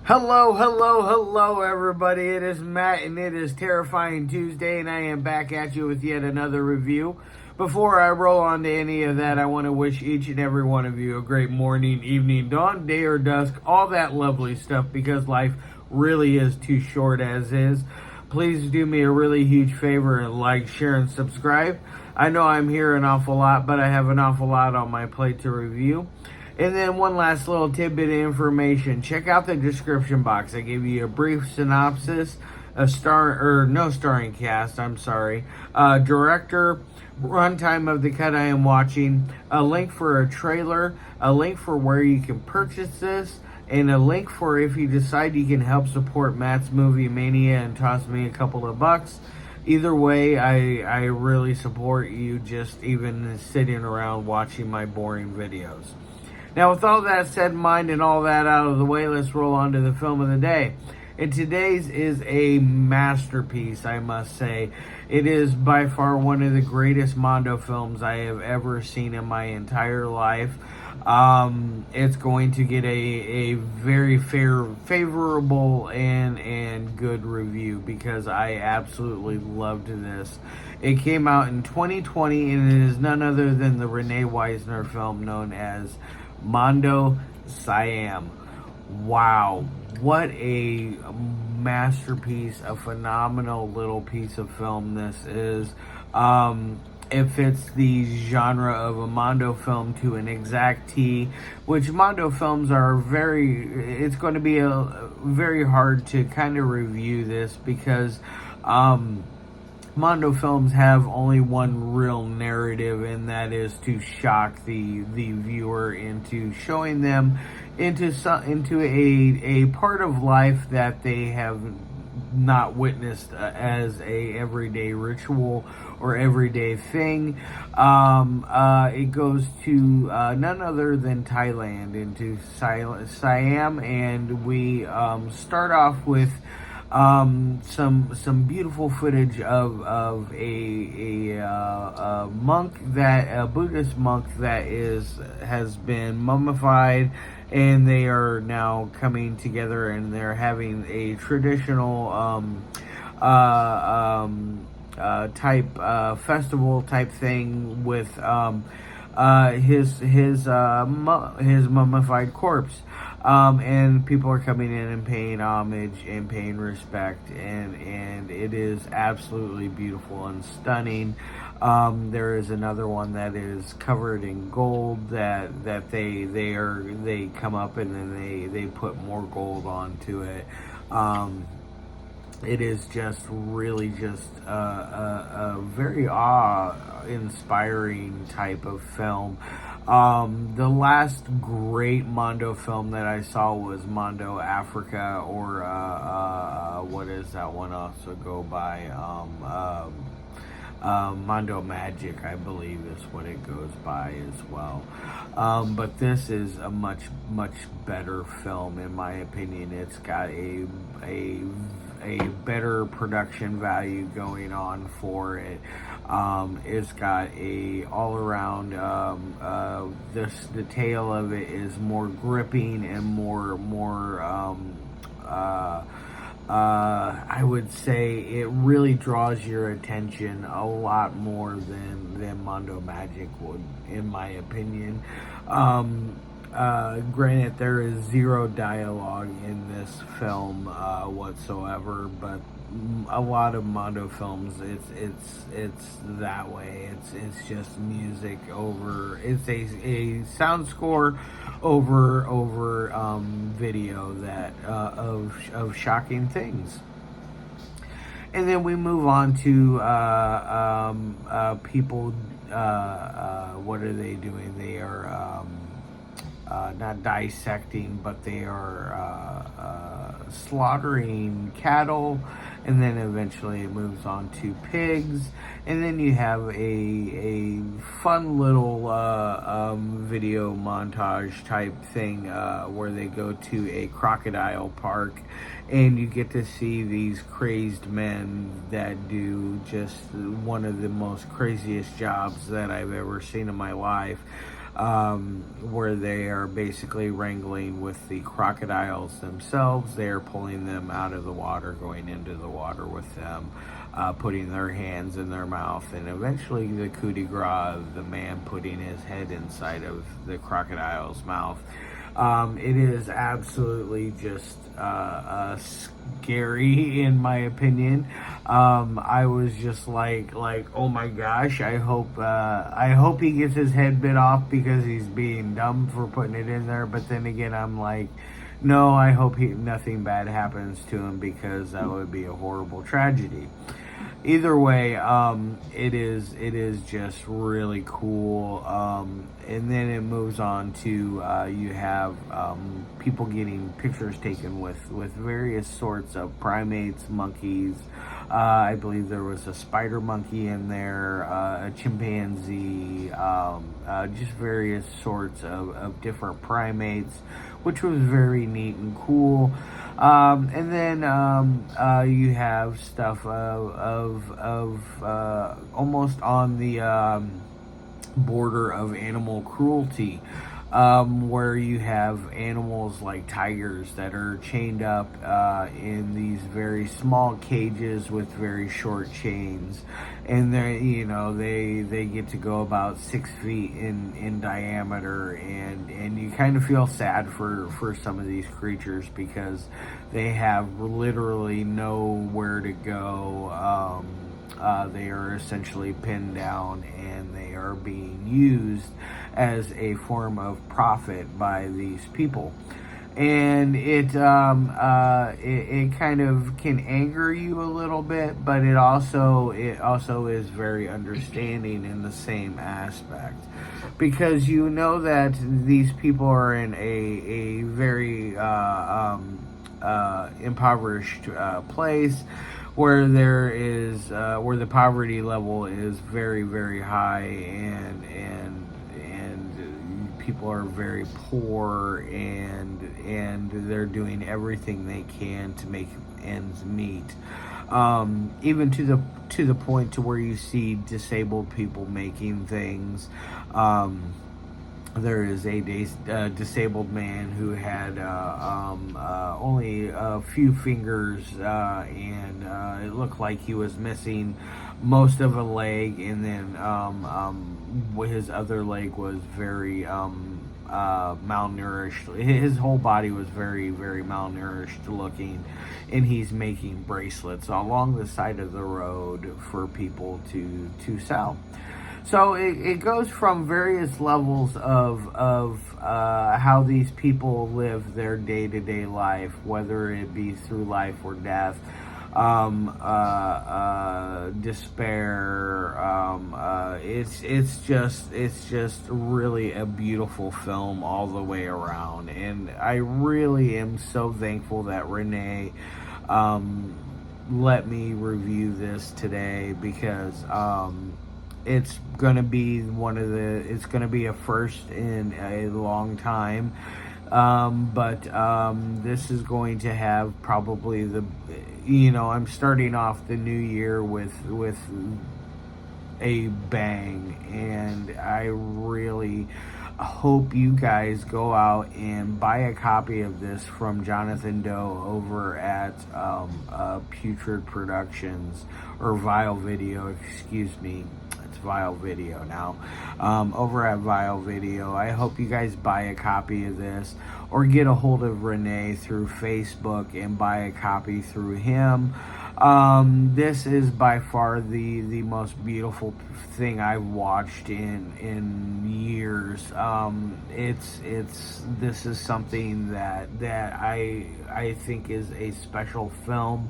Hello, everybody. It is Matt, and it is Terrifying Tuesday, and I am back at you with yet another review. Before I roll on to any of that, I want to wish each and every one of you a great morning, evening, dawn, day, or dusk, all that lovely stuff, because life really is too short as is. Please do me a really huge favor and like, share, and subscribe. I know I'm here an awful lot, but I have an awful lot on my plate to review. And then one last little tidbit of information. Check out the description box. I gave you a brief synopsis, no starring cast, director, runtime of the cut I am watching, a link for a trailer, a link for where you can purchase this, and a link for if you decide you can help support Matt's Movie Mania and toss me a couple of bucks. Either way, I really support you just even sitting around watching my boring videos. Now, with all that said in mind and all that out of the way, let's roll on to the film of the day. And today's is a masterpiece, I must say. It is by far one of the greatest Mondo films I have ever seen in my entire life. It's going to get a very favorable and good review because I absolutely loved this. It came out in 2020, and it is none other than the René Wiesner film known as Mondo Siam. Wow, what a masterpiece, a phenomenal little piece of film this is. It fits the genre of a Mondo film to an exact T, which Mondo films are it's going to be very hard to kind of review this because Mondo films have only one real narrative, and that is to shock the viewer into showing them into a part of life that they have not witnessed as a everyday ritual or everyday thing. It goes to none other than Thailand, into Siam, and we start off with some beautiful footage of a Buddhist monk that has been mummified, and they are now coming together and they're having a traditional festival type thing with his mummified corpse. And people are coming in and paying homage and paying respect, and it is absolutely beautiful and stunning. There is another one that is covered in gold that they come up and then they put more gold onto it. It is just really just a very awe-inspiring type of film. The last great Mondo film that I saw was Mondo Africa, or what is that one also go by? Mondo Magic, I believe, is what it goes by as well. But this is a much better film, in my opinion. It's got a better production value going on for it. It's got a all around, the tale of it is more gripping and more I would say it really draws your attention a lot more than Mondo Magic would, in my opinion. Granted, there is zero dialogue in this film whatsoever, but a lot of Mondo films, it's that way. It's just music over. It's a sound score over video that of shocking things. And then we move on to people. What are they doing? They are not dissecting, but they are slaughtering cattle, and then eventually it moves on to pigs, and then you have a fun little video montage type thing where they go to a crocodile park, and you get to see these crazed men that do just one of the most craziest jobs that I've ever seen in my life. where they are basically wrangling with the crocodiles themselves. They are pulling them out of the water, going into the water with them, putting their hands in their mouth, and eventually the coup de grace of the man putting his head inside of the crocodile's mouth. It is absolutely just scary, in my opinion. I was just like, oh my gosh! I hope he gets his head bit off because he's being dumb for putting it in there. But then again, I'm like, no, I hope nothing bad happens to him, because that would be a horrible tragedy. Either way, it is just really cool. And then it moves on to you have people getting pictures taken with various sorts of primates, monkeys. I believe there was a spider monkey in there, a chimpanzee, just various sorts of different primates, which was very neat and cool. And then you have stuff of almost on the border of animal cruelty, where you have animals like tigers that are chained up in these very small cages with very short chains, and they get to go about 6 feet in diameter, and you kind of feel sad for some of these creatures, because they have literally nowhere to go. They are essentially pinned down, and they are being used as a form of profit by these people. And it kind of can anger you a little bit, but it also is very understanding in the same aspect, because you know that these people are in a very impoverished place, where there is where the poverty level is very, very high, and people are very poor, and they're doing everything they can to make ends meet. Even to the point to where you see disabled people making things. There is a disabled man who had only a few fingers, and it looked like he was missing most of a leg, and then his other leg was very malnourished. His whole body was very, very malnourished looking, and he's making bracelets along the side of the road for people to sell. So it goes from various levels of how these people live their day-to-day life, whether it be through life or death, despair. It's just really a beautiful film all the way around, and I really am so thankful that René let me review this today, because it's gonna be it's gonna be a first in a long time. But this is going to have probably I'm starting off the new year with a bang, and I really hope you guys go out and buy a copy of this from Jonathan Doe over at Putrid Productions, or Vile Video, excuse me. It's Vile Video now. Over at Vile Video. I hope you guys buy a copy of this, or get a hold of René through Facebook and buy a copy through him. This is by far the most beautiful thing I've watched in years. This is something that I think is a special film.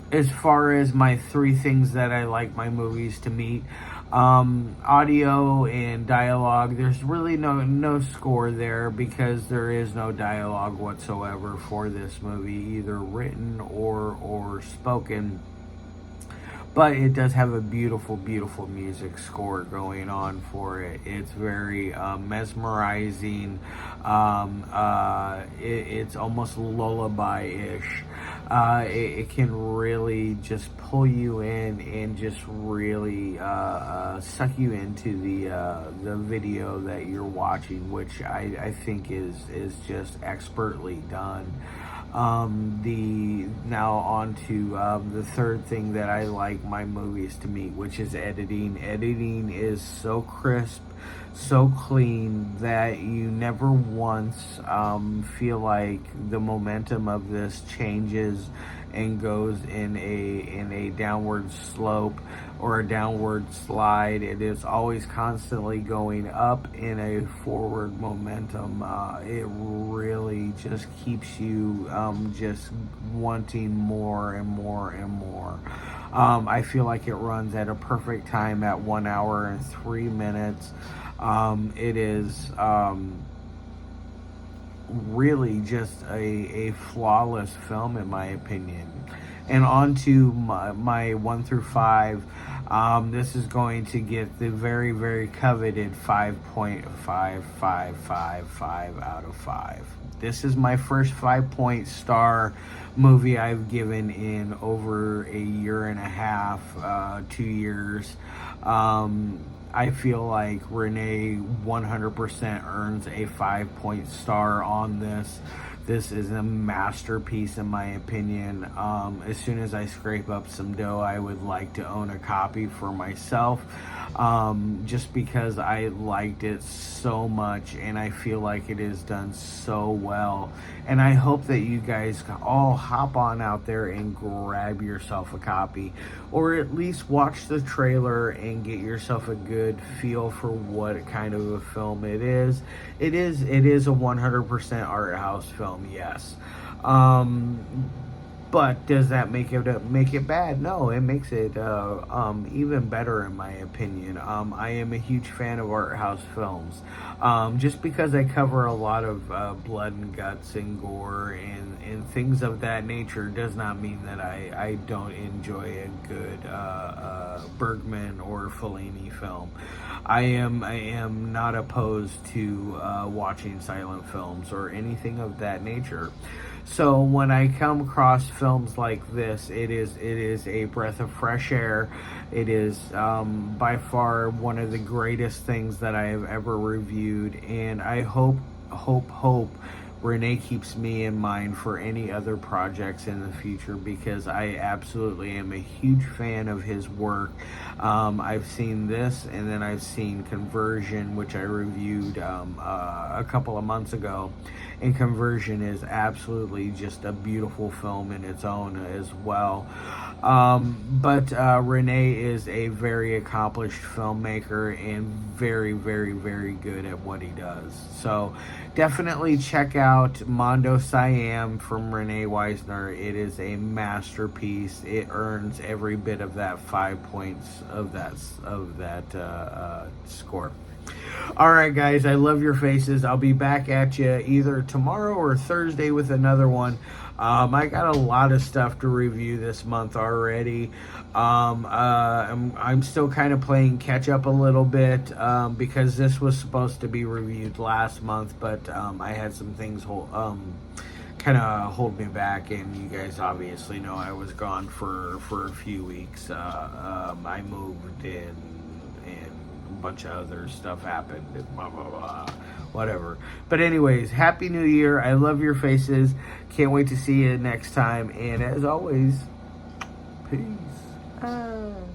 As far as my 3 things that I like my movies to meet, audio and dialogue, there's really no score there, because there is no dialogue whatsoever for this movie, either written or spoken. But it does have a beautiful, beautiful music score going on for it. It's very mesmerizing. It's almost lullaby-ish. it can really just pull you in and just really suck you into the video that you're watching, which I think is just expertly done. Now on to the third thing that I like my movies to meet, which is editing. Editing is so crisp, so clean that you never once feel like the momentum of this changes and goes in a downward slope or a downward slide. It is always constantly going up in a forward momentum. It really just keeps you just wanting more and more and more. I feel like it runs at a perfect time at 1 hour and 3 minutes. It is really just a flawless film in my opinion. And on to my 1 through 5. This is going to get the very, very coveted 5.5555 out of 5. This is my first 5-point star movie I've given in over a year and a half, 2 years. I feel like René 100% earns a 5-point star on this. This is a masterpiece in my opinion. As soon as I scrape up some dough, I would like to own a copy for myself, just because I liked it so much and I feel like it is done so well. And I hope that you guys all hop on out there and grab yourself a copy, or at least watch the trailer and get yourself a good feel for what kind of a film it is. It is a 100% art house film, yes. But does that make it bad? No, it makes it even better in my opinion. I am a huge fan of art house films. Just because I cover a lot of blood and guts and gore and things of that nature does not mean that I don't enjoy a good Bergman or Fellini film. I am not opposed to watching silent films or anything of that nature. So when I come across films like this, it is a breath of fresh air. It is by far one of the greatest things that I have ever reviewed, and I hope René keeps me in mind for any other projects in the future, because I absolutely am a huge fan of his work. I've seen this, and then I've seen Conversion, which I reviewed a couple of months ago. And Conversion is absolutely just a beautiful film in its own as well. But René is a very accomplished filmmaker and very, very, very good at what he does. So definitely check out Mondo Siam from René Wiesner. It is a masterpiece. It earns every bit of that 5 points of that score. All right, guys, I love your faces. I'll be back at you either tomorrow or Thursday with another one. I got a lot of stuff to review this month already. I'm still kind of playing catch up a little bit because this was supposed to be reviewed last month, but I had some things kind of hold me back, and you guys obviously know I was gone for a few weeks. I moved in, and a bunch of other stuff happened, and blah blah blah, whatever. But anyways, Happy New Year. I love your faces. Can't wait to see you next time, and as always, peace out.